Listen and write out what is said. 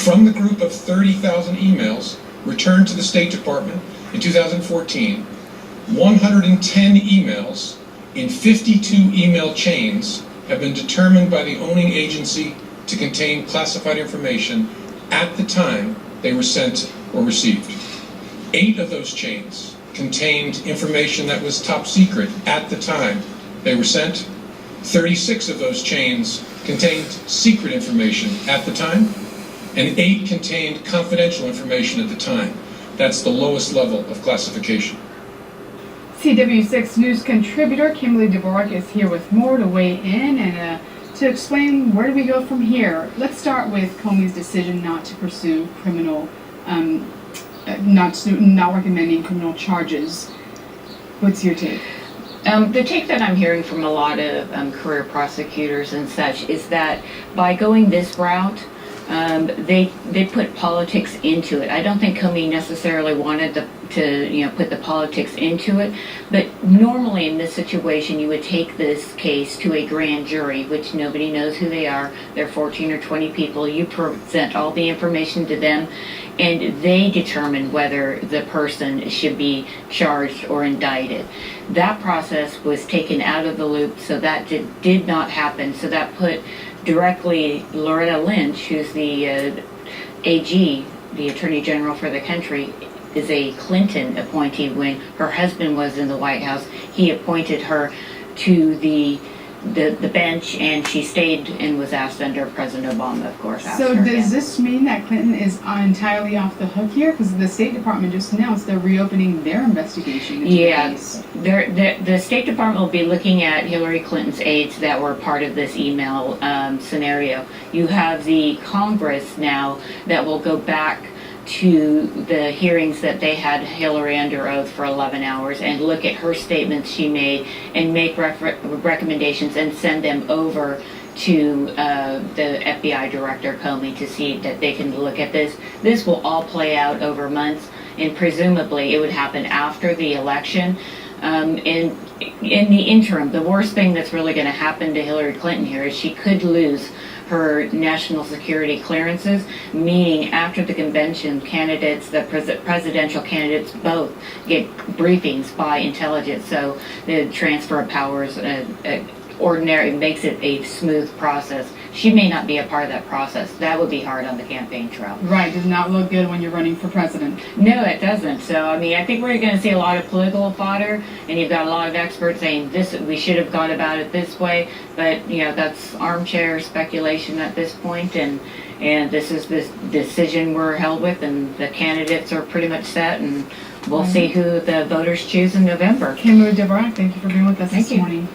From the group of 30,000 emails returned to the State Department in 2014, 110 emails in 52 email chains have been determined by the owning agency to contain classified information at the time they were sent or received. 8 of those chains contained information that was top secret at the time they were sent. 36 of those chains contained secret information at the time, and 8 contained confidential information at the time. That's the lowest level of classification. CW6 News contributor Kimberly Dvorak is here with more to weigh in and to explain where do we go from here. Let's start with Comey's decision not to pursue criminal, not recommending criminal charges. What's your take? The take that I'm hearing from a lot of career prosecutors and such is that by going this route, they put politics into it. I don't think Comey necessarily wanted to put the politics into it, but normally in this situation you would take this case to a grand jury, which nobody knows who they are. They're 14 or 20 people. You present all the information to them, and they determine whether the person should be charged or indicted. That process was taken out of the loop, so that did not happen. So that put directly Loretta Lynch, who's the AG, the Attorney General for the country, is a Clinton appointee. When her husband was in the White House, he appointed her to the bench, and she stayed and was asked under President Obama, of course. So does this mean that Clinton is entirely off the hook here? Because the State Department just announced they're reopening their investigation into the case. The State Department will be looking at Hillary Clinton's aides that were part of this email scenario. You have the Congress now that will go back to the hearings that they had Hillary under oath for 11 hours and look at her statements she made and make recommendations and send them over to the FBI Director Comey to see that they can look at this. This will all play out over months, and presumably it would happen after the election. And in the interim, the worst thing that's really going to happen to Hillary Clinton here is she could lose her national security clearances, meaning after the convention, candidates, the presidential candidates both get briefings by intelligence. So the transfer of powers ordinary makes it a smooth process. She may not be a part of that process. That would be hard on the campaign trail. Right, does not look good when you're running for president. No, it doesn't. So, I mean, I think we're going to see a lot of political fodder, and you've got a lot of experts saying this, we should have gone about it this way, but, that's armchair speculation at this point, and this is the decision we're held with, and the candidates are pretty much set, and we'll see who the voters choose in November. Kimberly Dvorak, thank you for being with us this morning.